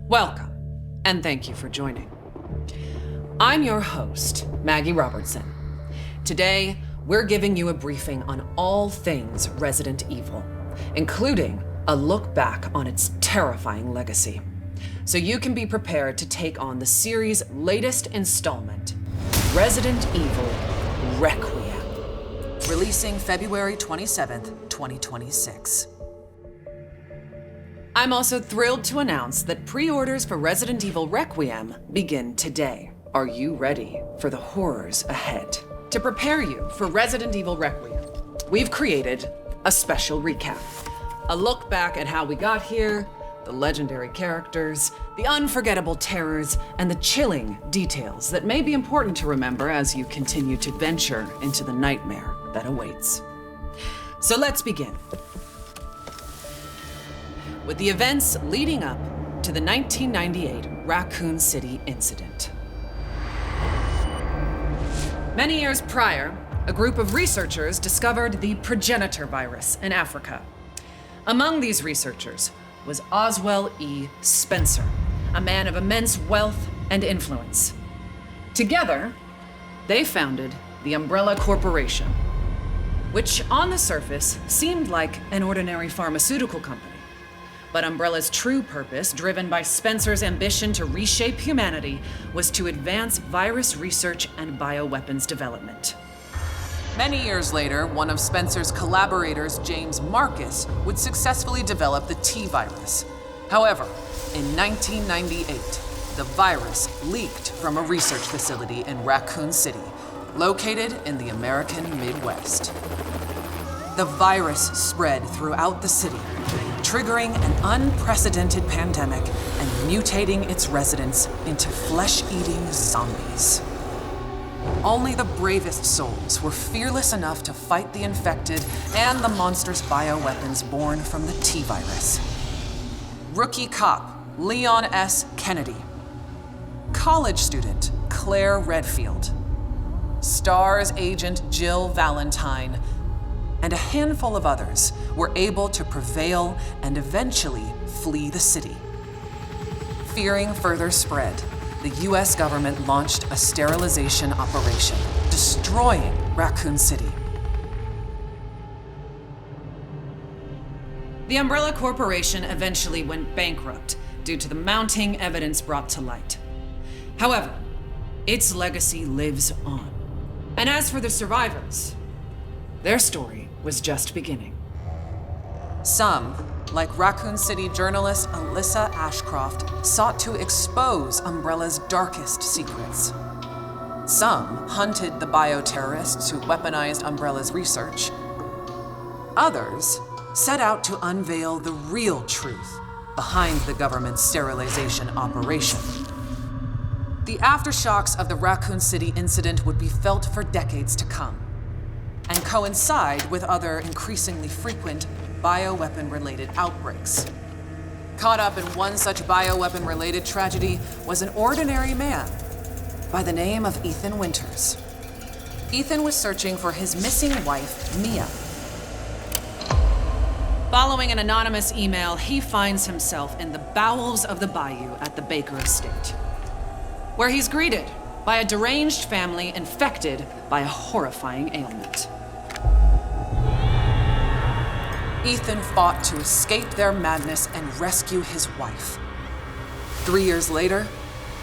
Welcome, and thank you for joining. I'm your host, Maggie Robertson. Today, we're giving you a briefing on all things Resident Evil, including a look back on its terrifying legacy, so you can be prepared to take on the series' latest installment, Resident Evil Requiem, releasing February 27th, 2026. I'm also thrilled to announce that pre-orders for Resident Evil Requiem begin today. Are you ready for the horrors ahead? To prepare you for Resident Evil Requiem, we've created a special recap. A look back at how we got here, the legendary characters, the unforgettable terrors, and the chilling details that may be important to remember as you continue to venture into the nightmare that awaits. So let's begin with the events leading up to the 1998 Raccoon City incident. Many years prior, a group of researchers discovered the progenitor virus in Africa. Among these researchers was Oswell E. Spencer, a man of immense wealth and influence. Together, they founded the Umbrella Corporation, which on the surface seemed like an ordinary pharmaceutical company. But Umbrella's true purpose, driven by Spencer's ambition to reshape humanity, was to advance virus research and bioweapons development. Many years later, one of Spencer's collaborators, James Marcus, would successfully develop the T-virus. However, in 1998, the virus leaked from a research facility in Raccoon City, located in the American Midwest. The virus spread throughout the city, triggering an unprecedented pandemic and mutating its residents into flesh-eating zombies. Only the bravest souls were fearless enough to fight the infected and the monstrous bioweapons born from the T-virus. Rookie cop Leon S. Kennedy, college student Claire Redfield, STARS agent Jill Valentine, and a handful of others were able to prevail and eventually flee the city. Fearing further spread, the US government launched a sterilization operation, destroying Raccoon City. The Umbrella Corporation eventually went bankrupt due to the mounting evidence brought to light. However, its legacy lives on. And as for the survivors, their story was just beginning. Some, like Raccoon City journalist Alyssa Ashcroft, sought to expose Umbrella's darkest secrets. Some hunted the bioterrorists who weaponized Umbrella's research. Others set out to unveil the real truth behind the government's sterilization operation. The aftershocks of the Raccoon City incident would be felt for decades to come, and coincide with other increasingly frequent bioweapon-related outbreaks. Caught up in one such bioweapon-related tragedy was an ordinary man by the name of Ethan Winters. Ethan was searching for his missing wife, Mia. Following an anonymous email, he finds himself in the bowels of the bayou at the Baker estate, where he's greeted by a deranged family infected by a horrifying ailment. Ethan fought to escape their madness and rescue his wife. 3 years later,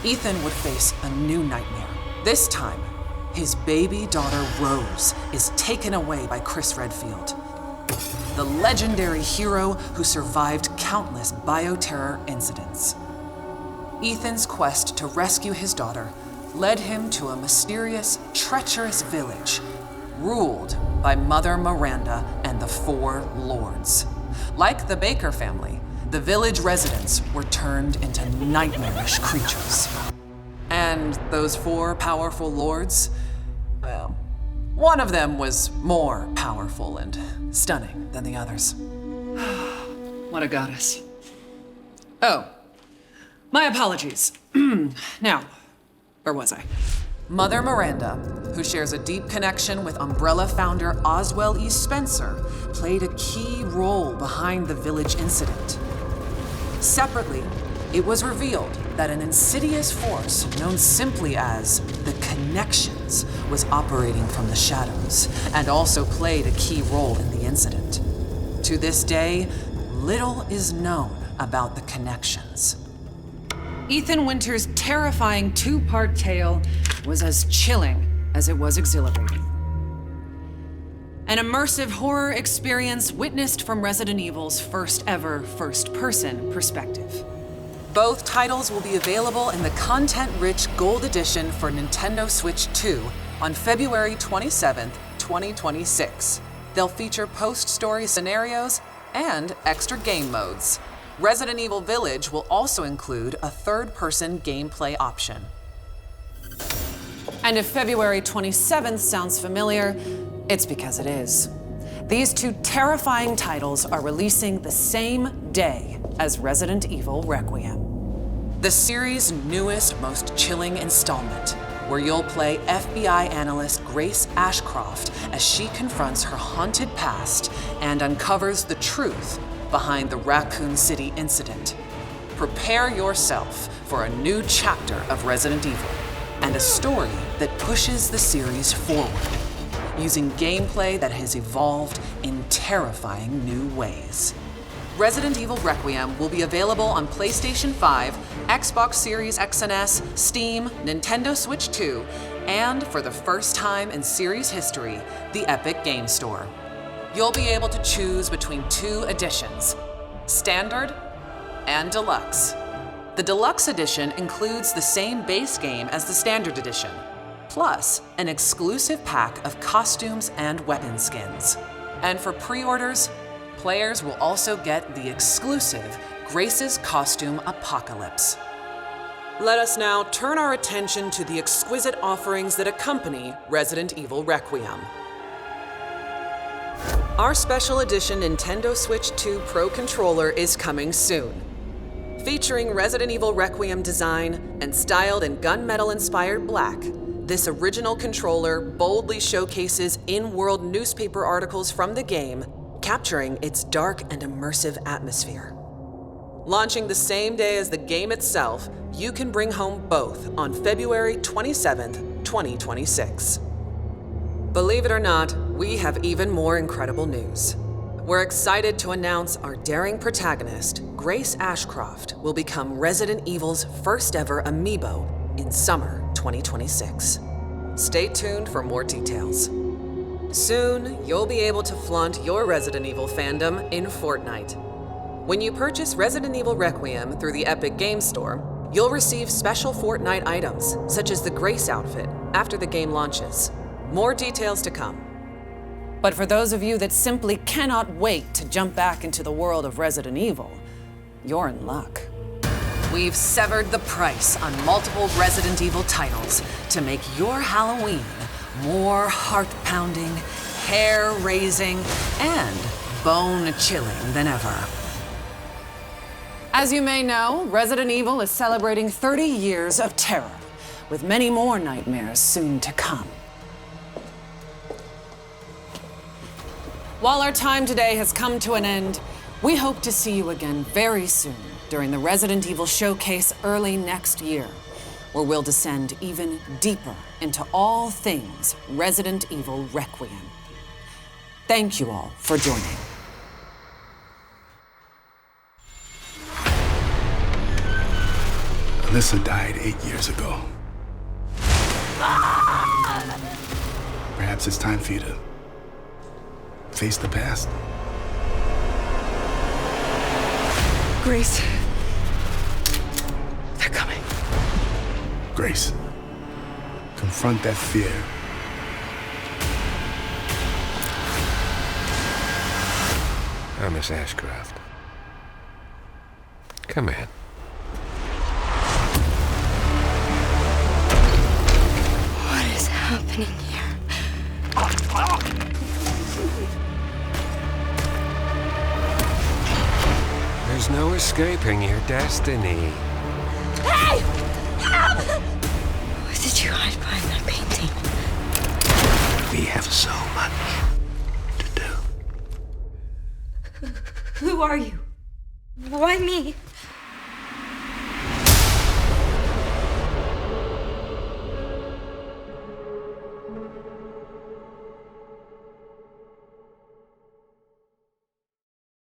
Ethan would face a new nightmare. This time, his baby daughter Rose is taken away by Chris Redfield, the legendary hero who survived countless bioterror incidents. Ethan's quest to rescue his daughter led him to a mysterious, treacherous village ruled by Mother Miranda and the Four Lords. Like the Baker family, the village residents were turned into nightmarish creatures. And those four powerful lords, well, one of them was more powerful and stunning than the others. What a goddess. Oh, my apologies. Now, where was I? Mother Miranda, who shares a deep connection with Umbrella founder Oswell E. Spencer, played a key role behind the village incident. Separately, it was revealed that an insidious force known simply as the Connections was operating from the shadows and also played a key role in the incident. To this day, little is known about the Connections. Ethan Winter's terrifying two-part tale was as chilling as it was exhilarating. An immersive horror experience witnessed from Resident Evil's first ever first-person perspective. Both titles will be available in the content-rich Gold Edition for Nintendo Switch 2 on February 27th, 2026. They'll feature post-story scenarios and extra game modes. Resident Evil Village will also include a third-person gameplay option. And if February 27th sounds familiar, it's because it is. These two terrifying titles are releasing the same day as Resident Evil Requiem. The series' newest, most chilling installment, where you'll play FBI analyst Grace Ashcroft as she confronts her haunted past and uncovers the truth behind the Raccoon City incident. Prepare yourself for a new chapter of Resident Evil and a story that pushes the series forward, using gameplay that has evolved in terrifying new ways. Resident Evil Requiem will be available on PlayStation 5, Xbox Series X and S, Steam, Nintendo Switch 2, and for the first time in series history, the Epic Game Store. You'll be able to choose between two editions, Standard and Deluxe. The Deluxe Edition includes the same base game as the Standard Edition, plus an exclusive pack of costumes and weapon skins. And for pre-orders, players will also get the exclusive Grace's Costume Apocalypse. Let us now turn our attention to the exquisite offerings that accompany Resident Evil Requiem. Our special edition Nintendo Switch 2 Pro controller is coming soon. Featuring Resident Evil Requiem design and styled in gunmetal-inspired black, this original controller boldly showcases in-world newspaper articles from the game, capturing its dark and immersive atmosphere. Launching the same day as the game itself, you can bring home both on February 27th, 2026. Believe it or not, we have even more incredible news. We're excited to announce our daring protagonist, Grace Ashcroft, will become Resident Evil's first ever amiibo in summer 2026. Stay tuned for more details. Soon, you'll be able to flaunt your Resident Evil fandom in Fortnite. When you purchase Resident Evil Requiem through the Epic Game Store, you'll receive special Fortnite items, such as the Grace outfit, after the game launches. More details to come. But for those of you that simply cannot wait to jump back into the world of Resident Evil, you're in luck. We've severed the price on multiple Resident Evil titles to make your Halloween more heart-pounding, hair-raising, and bone-chilling than ever. As you may know, Resident Evil is celebrating 30 years of terror, with many more nightmares soon to come. While our time today has come to an end, we hope to see you again very soon during the Resident Evil Showcase early next year, where we'll descend even deeper into all things Resident Evil Requiem. Thank you all for joining. Alyssa died 8 years ago. Perhaps it's time for you to face the past. Grace. They're coming. Grace, confront that fear. Miss Ashcroft. Come in. What is happening here? There's no escaping your destiny. Hey! Help! What did you hide behind that painting? We have so much to do. Who are you? Why me?